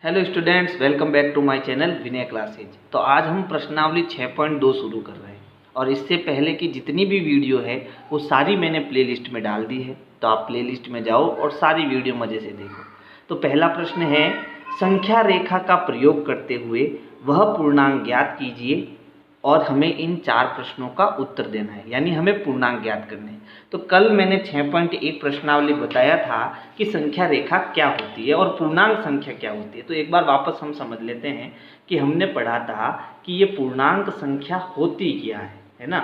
Hello students, welcome back to my channel Vinay classes. तो आज हम प्रश्नावली 6.2 शुरू कर रहे हैं और इससे पहले की जितनी भी वीडियो है वो सारी मैंने प्लेलिस्ट में डाल दी है। तो आप प्लेलिस्ट में जाओ और सारी वीडियो मज़े से देखो। तो पहला प्रश्न है, संख्या रेखा का प्रयोग करते हुए वह पूर्णांक ज्ञात कीजिए और हमें इन 4 प्रश्नों का उत्तर देना है, यानी हमें पूर्णांक ज्ञात करने हैं। तो कल मैंने 6.1 प्रश्नावली बताया था कि संख्या रेखा क्या होती है और पूर्णांक संख्या क्या होती है। तो एक बार वापस हम समझ लेते हैं कि हमने पढ़ा था कि ये पूर्णांक संख्या होती क्या है ना।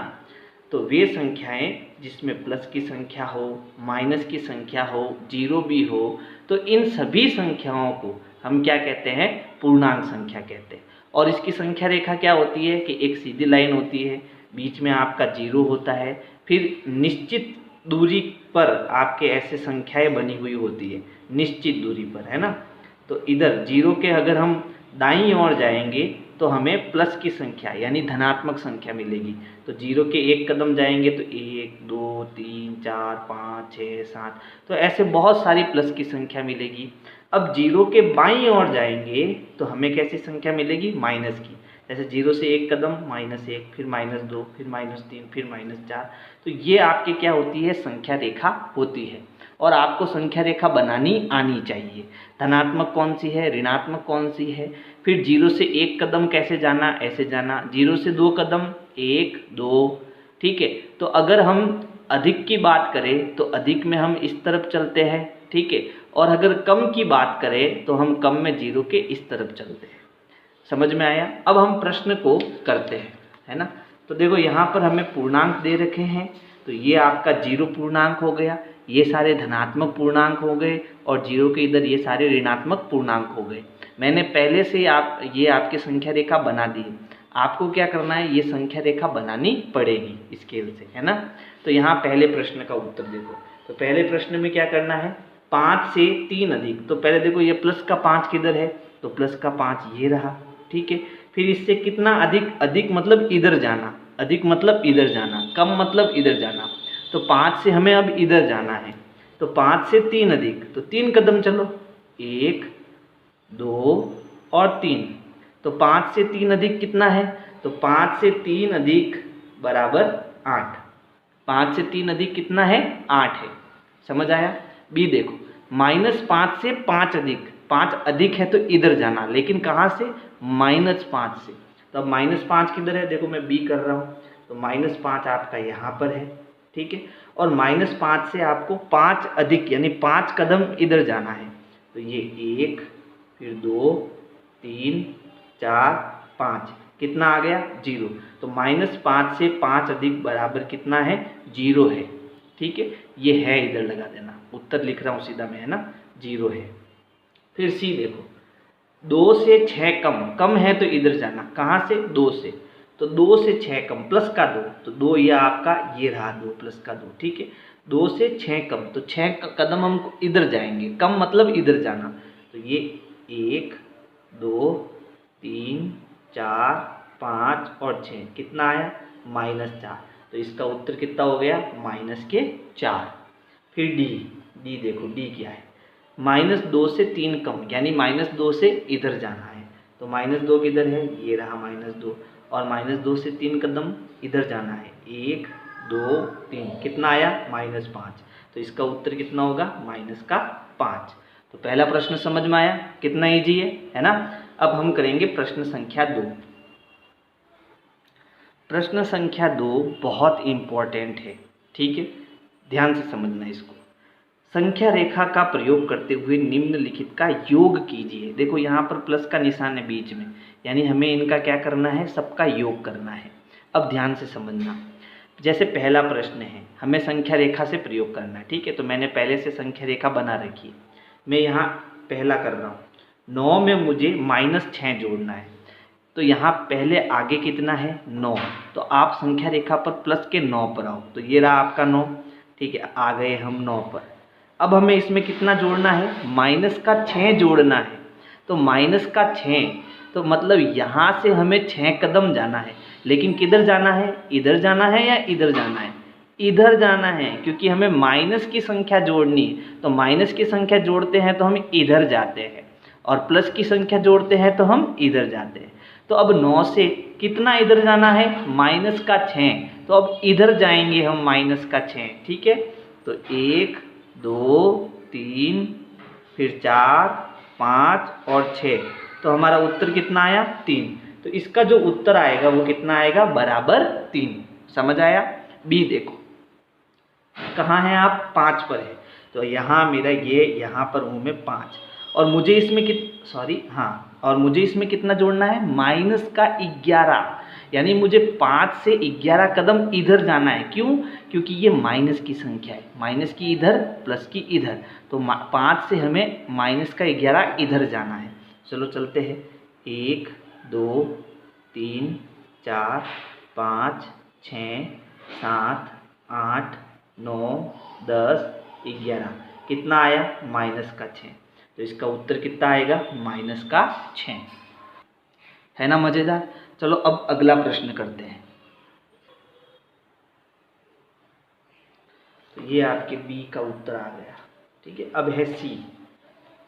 तो वे संख्याएं जिसमें प्लस की संख्या हो, माइनस की संख्या हो, जीरो भी हो, तो इन सभी संख्याओं को हम क्या कहते हैं? पूर्णांक संख्या कहते हैं। और इसकी संख्या रेखा क्या होती है कि एक सीधी लाइन होती है, बीच में आपका जीरो होता है, फिर निश्चित दूरी पर आपके ऐसे संख्याएं बनी हुई होती है, निश्चित दूरी पर, है ना। तो इधर जीरो के अगर हम दाईं ओर जाएंगे तो हमें प्लस की संख्या यानी धनात्मक संख्या मिलेगी। तो जीरो के एक कदम जाएंगे तो 1 2 3 4 5 6 7, तो ऐसे बहुत सारी प्लस की संख्या मिलेगी। अब जीरो के बाईं ओर जाएंगे तो हमें कैसी संख्या मिलेगी? माइनस की। जैसे जीरो से एक कदम -1, फिर -2, फिर -3, फिर -4। तो ये आपके क्या होती है? संख्या रेखा होती है। और आपको संख्या रेखा बनानी आनी चाहिए। धनात्मक कौन सी है, ऋणात्मक कौन सी है, फिर जीरो से एक कदम कैसे जाना, ऐसे जाना, जीरो से 2 कदम 1 2, ठीक है। तो अगर हम अधिक की बात करें तो अधिक में हम इस तरफ चलते हैं, ठीक है। और अगर कम की बात करें तो हम कम में जीरो के इस तरफ चलते हैं। समझ में आया? अब हम प्रश्न को करते हैं, है ना। तो देखो यहाँ पर हमें पूर्णांक दे रखे हैं। तो ये आपका जीरो पूर्णांक हो गया, ये सारे धनात्मक पूर्णांक हो गए और जीरो के इधर ये सारे ऋणात्मक पूर्णांक हो गए। मैंने पहले से ये आपकी संख्या रेखा बना दी है। आपको क्या करना है? ये संख्या रेखा बनानी पड़ेगी स्केल से, है ना। तो यहाँ पहले प्रश्न का उत्तर देखो। तो पहले प्रश्न में क्या करना है? 5 से 3 अधिक। तो पहले देखो ये प्लस का 5 किधर है? तो प्लस का 5 ये रहा, ठीक है। फिर इससे कितना अधिक? अधिक मतलब इधर जाना, अधिक मतलब इधर जाना, कम मतलब इधर जाना। तो 5 से हमें अब इधर जाना है। तो 5 से 3 अधिक, तो 3 कदम चलो, 1 2 और 3। तो 5 से 3 अधिक कितना है? तो 5 से 3 अधिक बराबर 8। 5 से 3 अधिक कितना है? 8 है। समझ आया? बी देखो, -5 से 5 अधिक। 5 अधिक है तो इधर जाना, लेकिन कहाँ से? -5 से। तो अब -5 किधर है? देखो मैं बी कर रहा हूँ। तो -5 आपका यहाँ पर है, ठीक है। और -5 से आपको 5 अधिक यानी 5 कदम इधर जाना है। तो ये 1 फिर 2 3 4 5, कितना आ गया? 0। तो -5 से 5 अधिक बराबर कितना है? 0 है, ठीक है। ये है इधर लगा देना, उत्तर लिख रहा हूँ सीधा मैं, है ना, 0 है। फिर सी देखो, 2 से 6 कम। कम है तो इधर जाना, कहाँ से? 2 से। तो 2 से 6 कम, प्लस का 2, तो 2 ये आपका ये रहा 2 प्लस का 2, ठीक है। 2 से 6 कम, तो 6 कदम हम इधर जाएंगे, कम मतलब इधर जाना। तो ये 1 2 3 4 5 और 6, कितना आया? -4। तो इसका उत्तर कितना हो गया? -4। फिर डी देखो, डी क्या है? -2 से 3 कम, यानी -2 से इधर जाना है। तो -2 किधर है? ये रहा -2। और -2 से 3 कदम इधर जाना है, 1 2 3, कितना आया? -5। तो इसका उत्तर कितना होगा? -5। तो पहला प्रश्न समझ में आया? कितना ईजी है ना। अब हम करेंगे प्रश्न संख्या 2। प्रश्न संख्या 2 बहुत इम्पोर्टेंट है, ठीक है, ध्यान से समझना इसको। संख्या रेखा का प्रयोग करते हुए निम्नलिखित का योग कीजिए। देखो यहाँ पर प्लस का निशान है बीच में, यानी हमें इनका क्या करना है? सबका योग करना है। अब ध्यान से समझना। जैसे पहला प्रश्न है, हमें संख्या रेखा से प्रयोग करना है, ठीक है। तो मैंने पहले से संख्या रेखा बना रखी है। मैं यहाँ पहला कर रहा हूँ। 9 में मुझे -6 जोड़ना है। तो यहाँ पहले आगे कितना है? 9। तो आप संख्या रेखा पर प्लस के 9 पर आओ। तो ये रहा आपका 9, ठीक है। आ गए हम 9 पर। अब हमें इसमें कितना जोड़ना है? -6 जोड़ना है। तो -6, तो मतलब यहाँ से हमें 6 कदम जाना है। लेकिन किधर जाना है? इधर जाना है या इधर जाना है? इधर जाना है, क्योंकि हमें माइनस की संख्या जोड़नी है। तो माइनस की संख्या जोड़ते हैं तो हम इधर जाते हैं। और प्लस की संख्या जोड़ते हैं तो हम इधर जाते हैं। तो अब 9 से कितना इधर जाना है, माइनस का 6, तो अब इधर जाएंगे हम माइनस का 6, ठीक है। तो 1 2 3 फिर 4 5 और 6, तो हमारा उत्तर कितना आया, 3। तो इसका जो उत्तर आएगा वो कितना आएगा, बराबर 3। समझ आया। बी देखो कहाँ है आप, 5 पर है, तो यहाँ मेरा ये यहाँ पर हूँ मैं 5, और मुझे इसमें और मुझे इसमें कितना जोड़ना है, माइनस का 11, यानी मुझे 5 से 11 कदम इधर जाना है। क्यों, क्योंकि ये माइनस की संख्या है, माइनस की इधर प्लस की इधर, तो 5 से हमें माइनस का 11 इधर जाना है। चलो चलते हैं, 1 2 3 4 5 6 7 8 9 10 11, कितना आया, माइनस का 6। तो इसका उत्तर कितना आएगा, माइनस का 6, है ना मज़ेदार। चलो अब अगला प्रश्न करते हैं। तो ये आपके बी का उत्तर आ गया, ठीक है। अब है सी,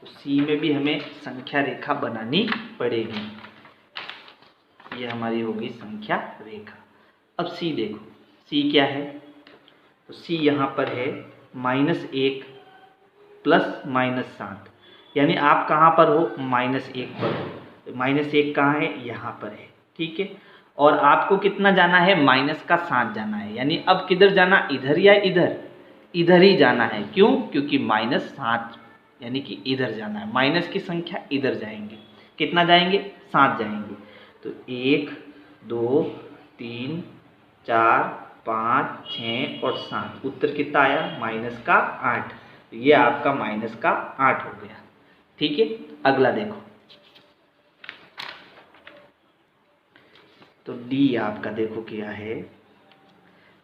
तो सी में भी हमें संख्या रेखा बनानी पड़ेगी। ये हमारी होगी संख्या रेखा। अब सी देखो, सी क्या है, तो सी यहाँ पर है -1 प्लस -7, यानी आप कहाँ पर हो, -1 पर हो। तो -1 कहाँ है, यहाँ पर है, ठीक है। और आपको कितना जाना है, -7 जाना है, यानी अब किधर जाना, इधर या इधर, इधर ही जाना है। क्यों, क्योंकि -7 यानी कि इधर जाना है, माइनस की संख्या इधर जाएंगे। कितना जाएंगे, 7 जाएंगे। तो 1 2 3 4 5 6 और 7, उत्तर कितना आया, -8। तो ये आपका -8 हो गया, ठीक है। अगला देखो, तो डी आपका देखो क्या है,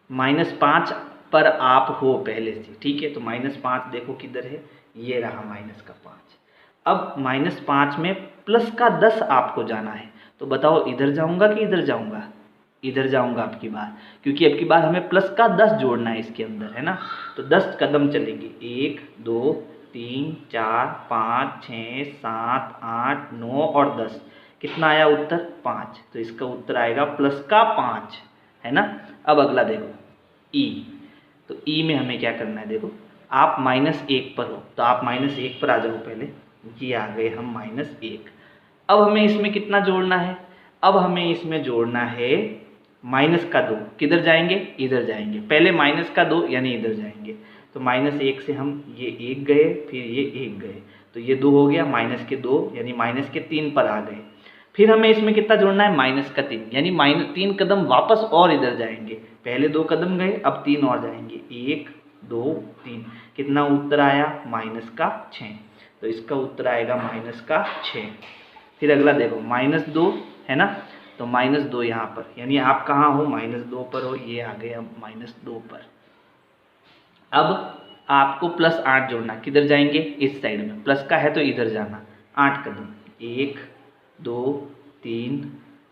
-5 पर आप हो पहले से, ठीक है। तो -5 देखो किधर है, ये रहा -5। अब -5 में प्लस का 10 आपको जाना है। तो बताओ इधर जाऊंगा कि इधर जाऊंगा, इधर जाऊंगा अब की बार, क्योंकि अब की बार हमें प्लस का 10 जोड़ना है इसके अंदर, है ना। तो 10 कदम चलेंगे, 1 2 3 4 5 6 7 8 9 और 10, कितना आया उत्तर, 5। तो इसका उत्तर आएगा प्लस का 5, है ना। अब अगला देखो ई, तो ई में हमें क्या करना है, देखो आप -1 पर हो, तो आप -1 पर आ जाओ पहले, ये आ गए हम -1। अब हमें इसमें कितना जोड़ना है, अब हमें इसमें जोड़ना है -2, किधर जाएंगे, इधर जाएंगे। पहले -2 यानी इधर जाएंगे, तो -1 से हम ये 1 गए, फिर ये 1 गए, तो ये 2 हो गया, -2 यानी -3 पर आ गए। फिर हमें इसमें कितना जोड़ना है, -3, यानी -3 कदम वापस और इधर जाएंगे। पहले 2 कदम गए, अब 3 और जाएंगे, 1 2 3, कितना उत्तर आया, -6। तो इसका उत्तर आएगा -6। फिर अगला देखो -2 है ना, तो -2 यहाँ पर, यानी आप कहाँ हो, -2 पर हो, ये आ गए अब -2 पर। अब आपको +8 जोड़ना, किधर जाएंगे, इस साइड में, प्लस का है तो इधर जाना, 8 कदम, 1 2 3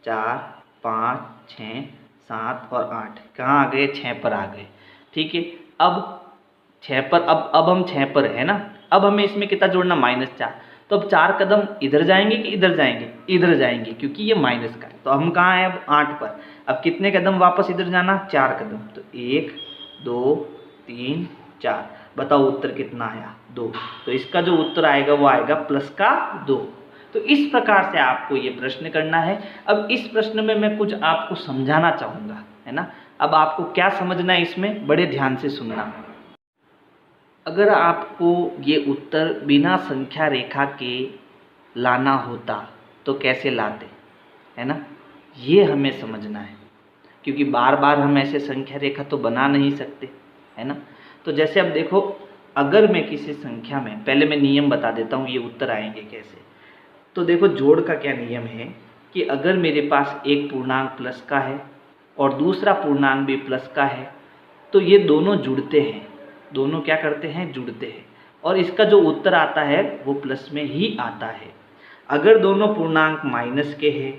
4 5 6 7 और 8, कहाँ आ गए, 6 पर आ गए, ठीक है। अब 6 पर, अब हम 6 पर है ना, अब हमें इसमें कितना जोड़ना, -4। तो अब 4 कदम इधर जाएंगे कि इधर जाएंगे, इधर जाएंगे, क्योंकि ये माइनस का है। तो हम कहाँ हैं, अब 8 पर। अब कितने कदम वापस इधर जाना, 4 कदम, तो 1 2 3 4, बताओ उत्तर कितना आया, 2। तो इसका जो उत्तर आएगा वो आएगा +2। तो इस प्रकार से आपको ये प्रश्न करना है। अब इस प्रश्न में मैं कुछ आपको समझाना चाहूँगा, है ना। अब आपको क्या समझना है इसमें, बड़े ध्यान से सुनना। अगर आपको ये उत्तर बिना संख्या रेखा के लाना होता तो कैसे लाते, है ना, ये हमें समझना है, क्योंकि बार बार हम ऐसे संख्या रेखा तो बना नहीं सकते, है ना। तो जैसे अब देखो, अगर मैं किसी संख्या में, पहले मैं नियम बता देता हूँ ये उत्तर आएंगे कैसे। तो देखो जोड़ का क्या नियम है कि अगर मेरे पास एक पूर्णांक प्लस का है और दूसरा पूर्णांक भी प्लस का है, तो ये दोनों जुड़ते हैं, दोनों क्या करते हैं, जुड़ते हैं, और इसका जो उत्तर आता है वो प्लस में ही आता है। अगर दोनों पूर्णांक माइनस के हैं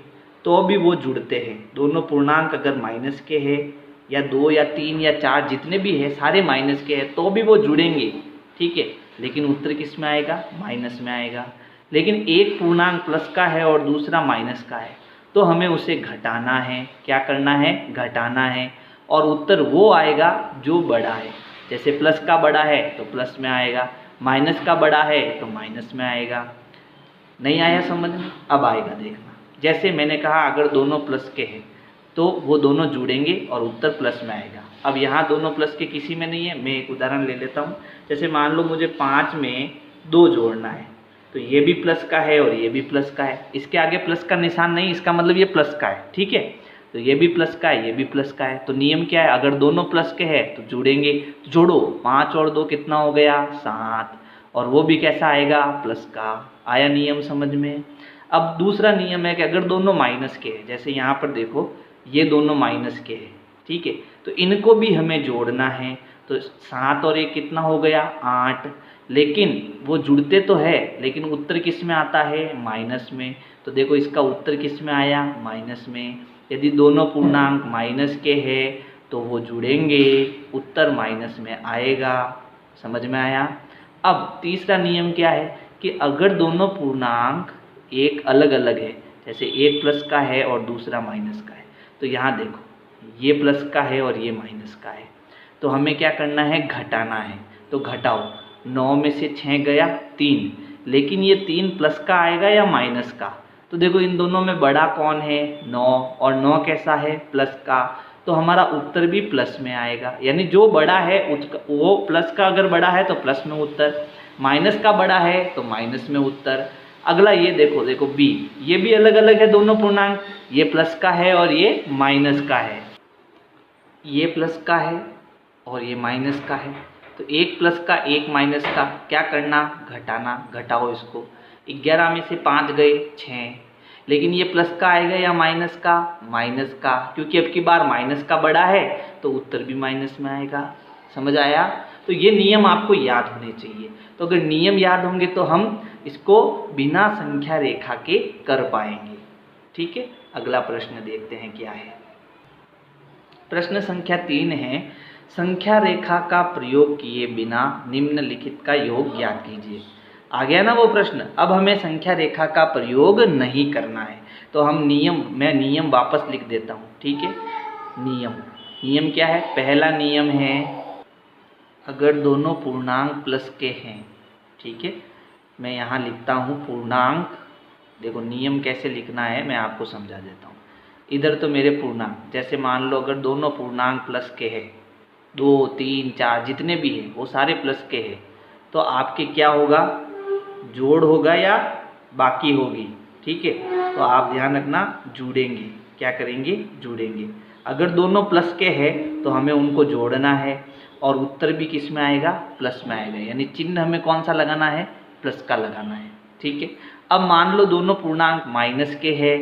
तो भी वो जुड़ते हैं, दोनों पूर्णांक अगर माइनस के हैं, या 2 या 3 या 4 जितने भी हैं सारे माइनस के हैं, तो भी वो जुड़ेंगे, ठीक है। लेकिन उत्तर किस में आएगा, माइनस में आएगा। लेकिन एक पूर्णांक प्लस का है और दूसरा माइनस का है, तो हमें उसे घटाना है। क्या करना है? घटाना है। और उत्तर वो आएगा जो बड़ा है। जैसे प्लस का बड़ा है तो प्लस में आएगा, माइनस का बड़ा है तो माइनस में आएगा। नहीं आया समझ में? अब आएगा देखना। जैसे मैंने कहा अगर दोनों प्लस के हैं तो वो दोनों जुड़ेंगे और उत्तर प्लस में आएगा। अब यहाँ दोनों प्लस के किसी में नहीं है, मैं एक उदाहरण ले लेता हूँ। जैसे मान लो मुझे 5 में 2 जोड़ना है, तो ये भी प्लस का है और ये भी प्लस का है। इसके आगे प्लस का निशान नहीं, इसका मतलब ये प्लस का है, ठीक है। तो ये भी प्लस का है, ये भी प्लस का है। तो नियम क्या है? अगर दोनों प्लस के हैं तो जुड़ेंगे। तो जोड़ो, 5 और 2 कितना हो गया? 7। और वो भी कैसा आएगा? प्लस का। आया नियम समझ में? अब दूसरा नियम है कि अगर दोनों माइनस के हैं, जैसे यहाँ पर देखो ये दोनों माइनस के हैं, ठीक है, तो इनको भी हमें जोड़ना है। तो 7 और 1 कितना हो गया? 8। लेकिन वो जुड़ते तो है, लेकिन उत्तर किस में आता है? माइनस में। तो देखो इसका उत्तर किस में आया? माइनस में। यदि दोनों पूर्णांक माइनस के हैं तो वो जुड़ेंगे, उत्तर माइनस में आएगा। समझ में आया? अब तीसरा नियम क्या है कि अगर दोनों पूर्णांक एक अलग अलग है, जैसे एक प्लस का है और दूसरा माइनस का है, तो यहाँ देखो ये प्लस का है और ये माइनस का है, तो हमें क्या करना है? घटाना है। तो घटाओ, 9 में से 6 गया 3, लेकिन ये 3 प्लस का आएगा या माइनस का? तो देखो इन दोनों में बड़ा कौन है? 9, और 9 कैसा है? प्लस का। तो हमारा उत्तर भी प्लस में आएगा, यानी जो बड़ा है उसका वो प्लस का अगर बड़ा है तो प्लस में उत्तर, माइनस का बड़ा है तो माइनस में उत्तर। अगला ये देखो, देखो बी, ये भी अलग अलग है दोनों पूर्णांक, ये प्लस का है और ये माइनस का है, ये प्लस का है और ये माइनस का है। तो एक प्लस का एक माइनस का, क्या करना? घटाना। घटाओ इसको, 11 में से 5 गए 6, लेकिन ये प्लस का आएगा या माइनस का? माइनस का, क्योंकि अब की बार माइनस का बड़ा है तो उत्तर भी माइनस में आएगा। समझ आया? तो ये नियम आपको याद होने चाहिए। तो अगर नियम याद होंगे तो हम इसको बिना संख्या रेखा के कर पाएंगे। ठीक है, अगला प्रश्न देखते हैं क्या है। प्रश्न संख्या 3 है, संख्या रेखा का प्रयोग किए बिना निम्नलिखित का योग ज्ञात कीजिए। आ गया ना वो प्रश्न? अब हमें संख्या रेखा का प्रयोग नहीं करना है, तो हम मैं नियम वापस लिख देता हूँ, ठीक है। नियम क्या है? पहला नियम है अगर दोनों पूर्णांक प्लस के हैं, ठीक है, मैं यहाँ लिखता हूँ पूर्णांक। देखो नियम कैसे लिखना है मैं आपको समझा देता हूँ। इधर तो मेरे पूर्णांक, जैसे मान लो अगर दोनों पूर्णांक प्लस के हैं, 2 3 4 जितने भी हैं वो सारे प्लस के हैं, तो आपके क्या होगा? जोड़ होगा या बाकी होगी, ठीक है। तो आप ध्यान रखना, जुड़ेंगे। क्या करेंगे? जुड़ेंगे। अगर दोनों प्लस के हैं तो हमें उनको जोड़ना है और उत्तर भी किस में आएगा? प्लस में आएगा, यानी चिन्ह हमें कौन सा लगाना है? प्लस का लगाना है, ठीक है। अब मान लो दोनों पूर्णांक माइनस के हैं,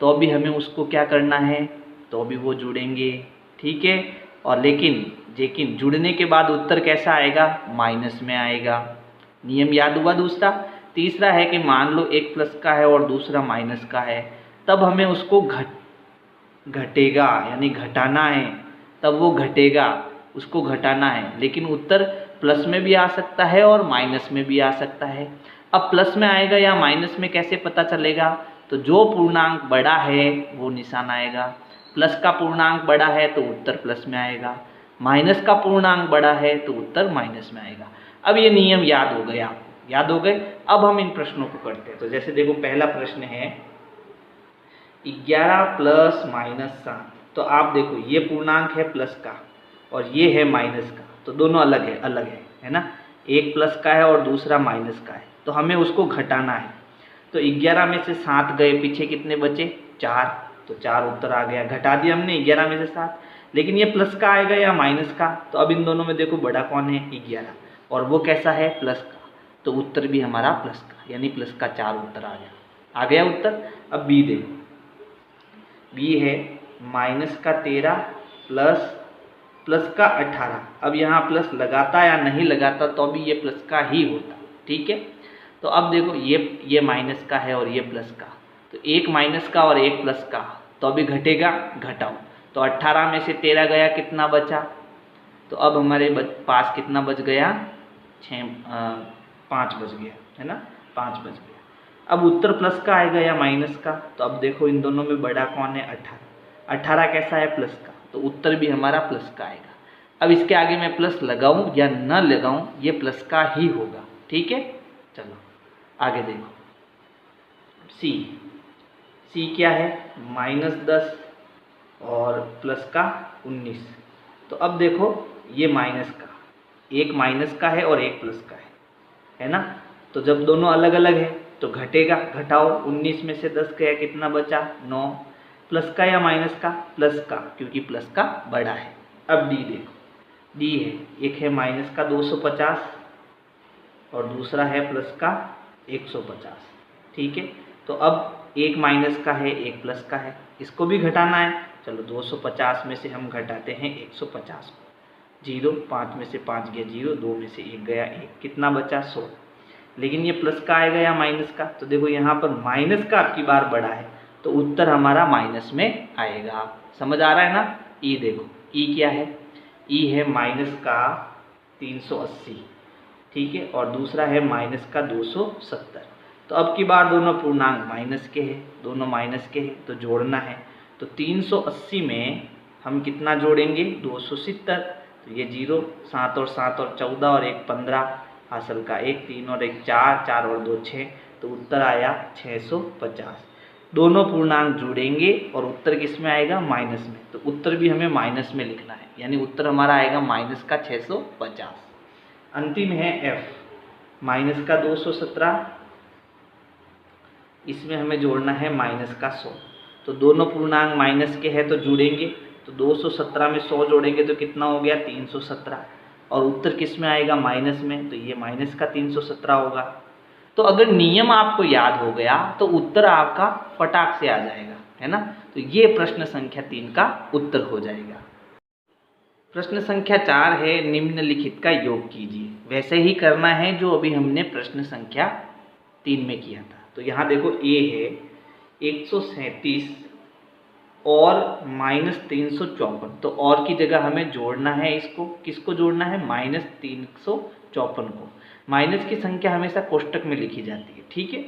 तो भी हमें उसको क्या करना है? तो भी वो जुड़ेंगे, ठीक है। और लेकिन जुड़ने के बाद उत्तर कैसा आएगा? माइनस में आएगा। नियम याद हुआ दूसरा। तीसरा है कि मान लो एक प्लस का है और दूसरा माइनस का है, तब हमें उसको घटेगा, यानी घटाना है, तब वो घटेगा, उसको घटाना है। लेकिन उत्तर प्लस में भी आ सकता है और माइनस में भी आ सकता है। अब प्लस में आएगा या माइनस में कैसे पता चलेगा? तो जो पूर्णांक बड़ा है वो निशान आएगा। प्लस का पूर्णांक बड़ा है तो उत्तर प्लस में आएगा, माइनस का पूर्णांक बड़ा है तो उत्तर माइनस में आएगा। अब ये नियम याद हो गए आपको, याद हो गए। अब हम इन प्रश्नों को करते हैं। तो जैसे देखो पहला प्रश्न है 11 प्लस माइनस 7। तो आप देखो ये पूर्णांक है प्लस का और ये है माइनस का, तो दोनों अलग है ना। एक प्लस का है और दूसरा माइनस का है, तो हमें उसको घटाना है। तो 11 में से 7 गए, पीछे कितने बचे? 4, तो 4 उत्तर आ गया। घटा दिया हमने 11 में से 7, लेकिन ये प्लस का आएगा या माइनस का? तो अब इन दोनों में देखो बड़ा कौन है? 11, और वो कैसा है? प्लस का, तो उत्तर भी हमारा प्लस का, यानी प्लस का 4 उत्तर आ गया उत्तर। अब बी देखो, बी है माइनस का 13 प्लस का 18। अब यहाँ प्लस लगाता या नहीं लगाता तो अभी ये प्लस का ही होता, ठीक है। तो अब देखो ये माइनस का है और ये प्लस का, तो एक माइनस का और एक प्लस का, तो अभी घटेगा, घटाओ। तो 18 में से 13 गया, कितना बचा? तो अब हमारे पास कितना बच गया? 5 बच गया, है ना, 5 बच गया। अब उत्तर प्लस का आएगा या माइनस का? तो अब देखो इन दोनों में बड़ा कौन है? 18। 18 कैसा है? प्लस का, तो उत्तर भी हमारा प्लस का आएगा। अब इसके आगे मैं प्लस लगाऊं या न लगाऊं, ये प्लस का ही होगा। ठीक है, चलो आगे देखो। सी, सी क्या है? -10 और प्लस का 19। तो अब देखो ये माइनस का, एक माइनस का है और एक प्लस का है ना? तो जब दोनों अलग अलग है तो घटेगा, घटाओ। 19 में से 10 गया, कितना बचा? 9। प्लस का या माइनस का? प्लस का, क्योंकि प्लस का बड़ा है। अब डी देखो, डी है, एक है माइनस का 250 और दूसरा है प्लस का 150। ठीक है, तो अब एक माइनस का है, एक प्लस का है, इसको भी घटाना है। चलो 250 में से हम घटाते हैं 150 को। 0, 5 में से 5 गया 0, 2 में से 1 गया 1, कितना बचा? 100। लेकिन ये प्लस का आएगा या माइनस का? तो देखो यहाँ पर माइनस का आपकी बार बड़ा है, तो उत्तर हमारा माइनस में आएगा। समझ आ रहा है ना? ई देखो, ई क्या है? ई है माइनस का 380। ठीक है, और दूसरा है माइनस का 270। तो अब की बार दोनों पूर्णांक माइनस के हैं, दोनों माइनस के हैं, तो जोड़ना है। तो 380 में हम कितना जोड़ेंगे? 270। तो ये 0, 7 और 7 और 14 और 1 15, हासिल का 1, 3 और 1 4, 4 और 2 6, तो उत्तर आया 650। दोनों पूर्णांक जुड़ेंगे और उत्तर किस में आएगा? माइनस में। तो उत्तर भी हमें माइनस में लिखना है, यानी उत्तर हमारा आएगा माइनस का 650। अंतिम है एफ, माइनस का 217, इसमें हमें जोड़ना है माइनस का 100। तो दोनों पूर्णांक माइनस के हैं तो जुड़ेंगे, तो 217 में 100 जोड़ेंगे तो कितना हो गया? 317। और उत्तर किस में आएगा? माइनस में, तो ये माइनस का 317 होगा। तो अगर नियम आपको याद हो गया तो उत्तर आपका फटाक से आ जाएगा, है ना? तो ये प्रश्न संख्या 3 का उत्तर हो जाएगा। प्रश्न संख्या 4 है, निम्नलिखित का योग कीजिए। वैसे ही करना है जो अभी हमने प्रश्न संख्या 3 में किया था। तो यहाँ देखो ए है 137 और -354, तो और की जगह हमें जोड़ना है इसको। किसको जोड़ना है? -354 को। माइनस की संख्या हमेशा कोष्टक में लिखी जाती है। ठीक है,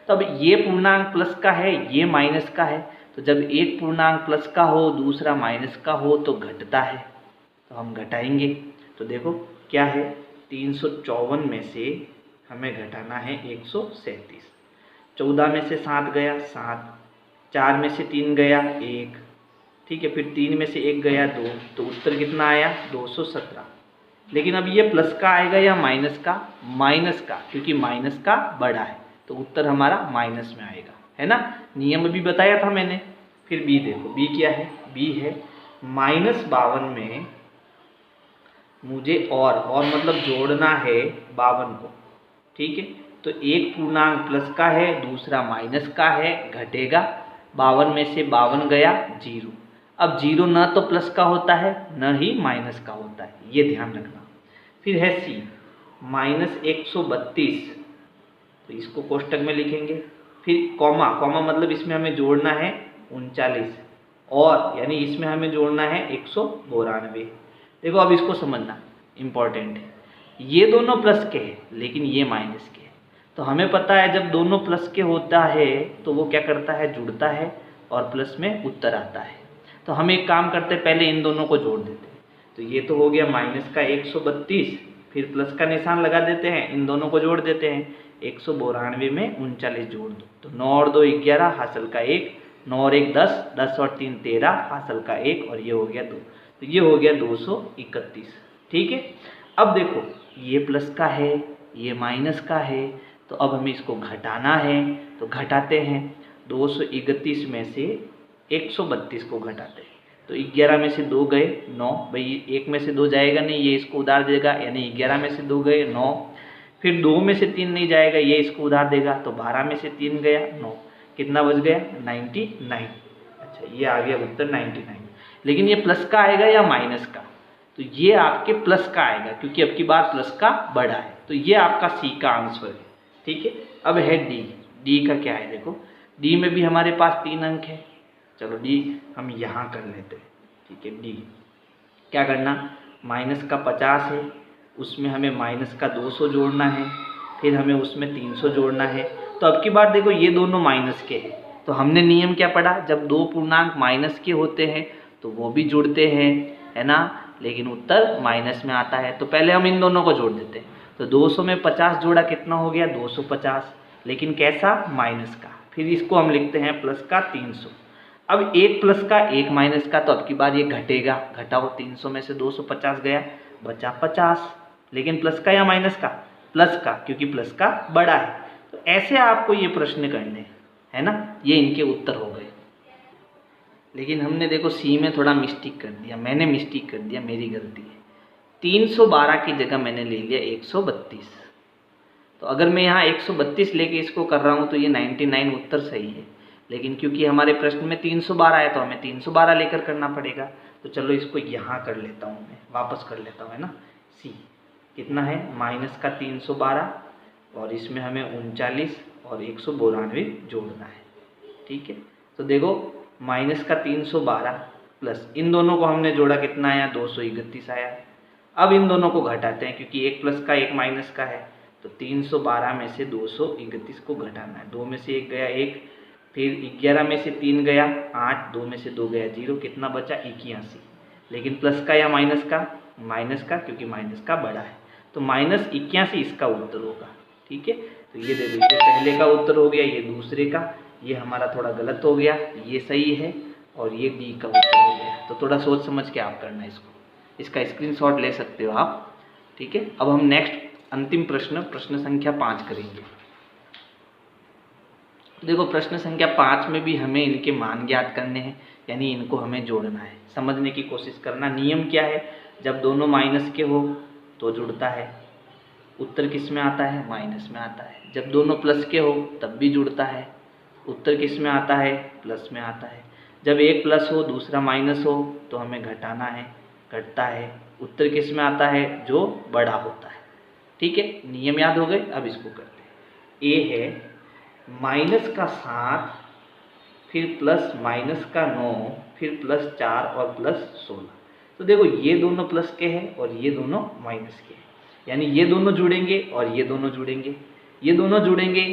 तो अब ये पूर्णांक प्लस का है, ये माइनस का है, तो जब एक पूर्णांक प्लस का हो दूसरा माइनस का हो तो घटता है, तो हम घटाएंगे। तो देखो क्या है, 354 में से हमें घटाना है 137। 14 में से 7 गया 7, 4 में से 3 गया 1, ठीक है, फिर 3 में से 1 गया 2, तो उत्तर कितना आया? 217। लेकिन अब ये प्लस का आएगा या माइनस का? माइनस का, क्योंकि माइनस का बड़ा है, तो उत्तर हमारा माइनस में आएगा, है ना? नियम भी बताया था मैंने। फिर बी देखो, बी क्या है? बी है -52 में मुझे और मतलब जोड़ना है 52 को। ठीक है, तो एक पूर्णांक प्लस का है दूसरा माइनस का है, घटेगा। 52 में से 52 गया 0। अब 0 न तो प्लस का होता है न ही माइनस का होता है, ये ध्यान रखना। फिर है सी -132, तो इसको कोष्टक में लिखेंगे। फिर कॉमा, कॉमा मतलब इसमें हमें जोड़ना है 39, और यानी इसमें हमें जोड़ना है 192। देखो अब इसको समझना इम्पॉर्टेंट है, ये दोनों प्लस के हैं लेकिन ये माइनस के हैं। तो हमें पता है जब दोनों प्लस के होता है तो वो क्या करता है? जुड़ता है और प्लस में उत्तर आता है। तो हम एक काम करते हैं, पहले इन दोनों को जोड़ देते हैं। तो ये तो हो गया माइनस का 132, फिर प्लस का निशान लगा देते हैं, इन दोनों को जोड़ देते हैं। 192 में 39 जोड़ दो, तो 9 और 2 11, हासिल का 1, 9 और 1 10, 10 और 3 13, हासिल का 1, और ये हो गया 2, तो ये हो गया 231। ठीक है, अब देखो ये प्लस का है ये माइनस का है, तो अब हमें इसको घटाना है, तो घटाते हैं। 231 में से 132 को घटाते हैं, तो 11 में से 2 गए 9, भाई 1 में से 2 जाएगा नहीं, ये इसको उधार देगा, यानी 11 में से 2 गए 9। फिर 2 में से 3 नहीं जाएगा, ये इसको उधार देगा, तो 12 में से 3 गया 9, कितना बच गया? 99। अच्छा, ये आ गया उत्तर 99। लेकिन ये प्लस का आएगा या माइनस का? तो ये आपके प्लस का आएगा, क्योंकि अब की बार प्लस का बड़ा है, तो ये आपका सी का आंसर है। ठीक है, अब है डी। डी का क्या है? देखो डी में भी हमारे पास 3 अंक है। चलो डी हम यहाँ कर लेते हैं। ठीक है, डी क्या करना? माइनस का 50 है, उसमें हमें माइनस का 200 जोड़ना है, फिर हमें उसमें 300 जोड़ना है। तो अब की बार देखो ये दोनों माइनस के हैं, तो हमने नियम क्या पढ़ा, जब दो पूर्णांक माइनस के होते हैं तो वो भी जुड़ते हैं, है ना, लेकिन उत्तर माइनस में आता है। तो पहले हम इन दोनों को जोड़ देते हैं। तो 200 में 50 जोड़ा कितना हो गया 250, लेकिन कैसा, माइनस का। फिर इसको हम लिखते हैं प्लस का 300। अब एक प्लस का एक माइनस का, तो अब की बार ये घटेगा, घटाओ 300 में से 250 गया, बचा 50, लेकिन प्लस का या माइनस का, प्लस का, क्योंकि प्लस का बड़ा है। तो ऐसे आपको ये प्रश्न करने हैं, है ना, ये इनके उत्तर हो गए। लेकिन हमने देखो सी में थोड़ा मिस्टेक कर दिया, मैंने मिस्टेक कर दिया, मेरी गलती है। 312 की जगह मैंने ले लिया 132। तो अगर मैं यहाँ 132 लेके इसको कर रहा हूँ तो ये 99 उत्तर सही है, लेकिन क्योंकि हमारे प्रश्न में 312 है तो हमें 312 लेकर करना पड़ेगा। तो चलो इसको यहाँ कर लेता हूँ, मैं वापस कर लेता हूँ, है ना। सी कितना है, माइनस का 312 और इसमें हमें 39 और 192 जोड़ना है, ठीक है। तो देखो माइनस का 312 प्लस इन दोनों को हमने जोड़ा, कितना आया 231 आया। अब इन दोनों को घटाते हैं, क्योंकि एक प्लस का एक माइनस का है। तो 312 में से 231 को घटाना है, 2 में से 1 गया 1, फिर 11 में से 3 गया 8, 2 में से 2 गया 0, कितना बचा 81। लेकिन प्लस का या माइनस का, माइनस का, क्योंकि माइनस का बड़ा है। तो माइनस 81 इसका उत्तर होगा, ठीक है। तो ये देखो, ये पहले का उत्तर हो गया, ये दूसरे का, ये हमारा थोड़ा गलत हो गया, ये सही है, और ये डी का उत्तर हो गया। तो थोड़ा सोच समझ के आप करना इसको, इसका स्क्रीनशॉट ले सकते हो आप, ठीक है। अब हम नेक्स्ट अंतिम प्रश्न, प्रश्न संख्या 5 करेंगे। देखो प्रश्न संख्या 5 में भी हमें इनके मान ज्ञात करने हैं, यानी इनको हमें जोड़ना है, समझने की कोशिश करना। नियम क्या है, जब दोनों माइनस के हो तो जुड़ता है, उत्तर किस में आता है, माइनस में आता है। जब दोनों प्लस के हो तब भी जुड़ता है, उत्तर किस में आता है, प्लस में आता है। जब एक प्लस हो दूसरा माइनस हो तो हमें घटाना है, घटता है, उत्तर किस में आता है, जो बड़ा होता है, ठीक है। नियम याद हो गए। अब इसको करते हैं। ए है माइनस का 7, फिर प्लस माइनस का 9, फिर प्लस 4 और प्लस 16। तो देखो ये दोनों प्लस के हैं और ये दोनों माइनस के हैं, यानी ये दोनों जुड़ेंगे और ये दोनों जुड़ेंगे। ये दोनों जुड़ेंगे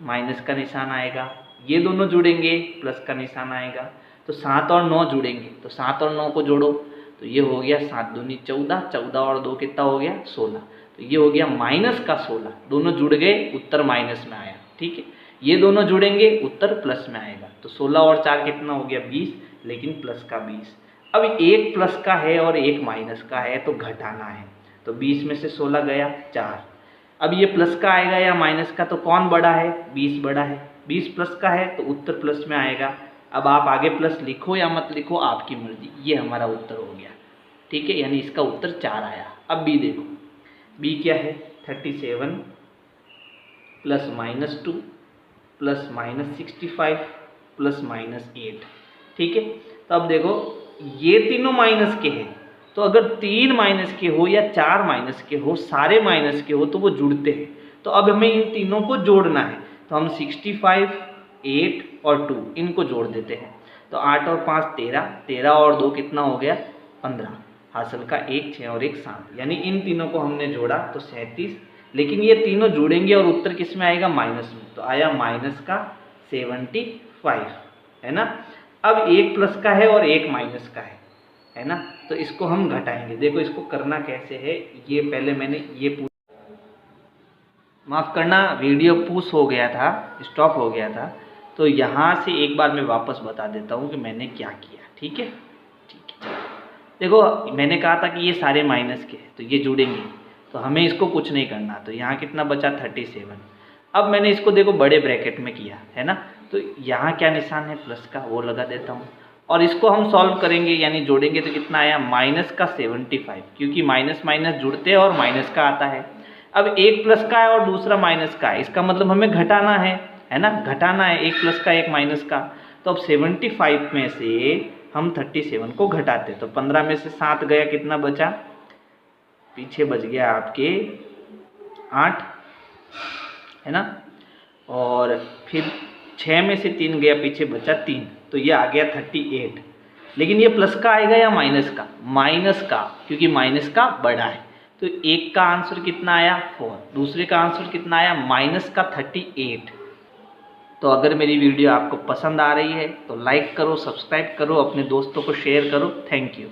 माइनस का निशान आएगा, ये दोनों जुड़ेंगे प्लस का निशान आएगा। तो 7 और 9 जुड़ेंगे, तो 7 और 9 को जोड़ो, तो ये हो गया 7 दूनी 14, 14 और 2 कितना हो गया 16। तो ये हो गया माइनस का 16, दोनों जुड़ गए, उत्तर माइनस में आया, ठीक है। ये दोनों जुड़ेंगे, उत्तर प्लस में आएगा। तो 16 और 4 कितना हो गया 20, लेकिन प्लस का 20। अब एक प्लस का है और एक माइनस का है तो घटाना है, तो 20 में से 16 गया 4। अब ये प्लस का आएगा या माइनस का, तो कौन बड़ा है, 20 बड़ा है। 20 प्लस का है तो उत्तर प्लस में आएगा। अब आप आगे प्लस लिखो या मत लिखो, आपकी मर्जी। ये हमारा उत्तर हो गया, ठीक है, यानी इसका उत्तर 4 आया। अब बी देखो, बी क्या है, 37 plus minus 2 plus minus 65 plus minus 8, ठीक है। तो अब देखो ये तीनों माइनस के हैं, तो अगर 3 माइनस के हो या 4 माइनस के हो, सारे माइनस के हो तो वो जुड़ते हैं। तो अब हमें इन तीनों को जोड़ना है, तो हम 65, 8 और 2 इनको जोड़ देते हैं। तो 8 और 5 13, 13 और 2 कितना हो गया 15, हासिल का 1 6 और 1 7, यानी इन तीनों को हमने जोड़ा तो 37। लेकिन ये तीनों जुड़ेंगे और उत्तर किस में आएगा, माइनस में, तो आया माइनस का 75, है ना। अब एक प्लस का है और एक माइनस का है ना। तो इसको हम घटाएंगे। देखो इसको करना कैसे है, ये पहले मैंने ये माफ़ करना, वीडियो पुश हो गया था, स्टॉप हो गया था। तो यहाँ से एक बार मैं वापस बता देता हूँ कि मैंने क्या किया, ठीक है, ठीक है। देखो मैंने कहा था कि ये सारे माइनस के हैं तो ये जुड़ेंगे, तो हमें इसको कुछ नहीं करना। तो यहाँ कितना बचा 37। अब मैंने इसको देखो बड़े ब्रैकेट में किया है ना, तो यहाँ क्या निशान है, प्लस का, वो लगा देता हूँ। और इसको हम सॉल्व करेंगे यानी जोड़ेंगे, तो कितना आया माइनस का 75, क्योंकि माइनस माइनस जुड़ते हैं और माइनस का आता है। अब एक प्लस का है और दूसरा माइनस का है, इसका मतलब हमें घटाना है ना, घटाना है, एक प्लस का एक माइनस का। तो अब 75 में से हम 37 को घटाते, तो 15 में से 7 गया, कितना बचा, पीछे बच गया आपके 8, है ना। और फिर 6 में से 3 गया, पीछे बचा 3, तो ये आ गया 38। लेकिन ये प्लस का आएगा या माइनस का, माइनस का, क्योंकि माइनस का बड़ा है। तो एक का आंसर कितना आया 4, दूसरे का आंसर कितना आया माइनस का 38। तो अगर मेरी वीडियो आपको पसंद आ रही है तो लाइक करो, सब्सक्राइब करो, अपने दोस्तों को शेयर करो। Thank you.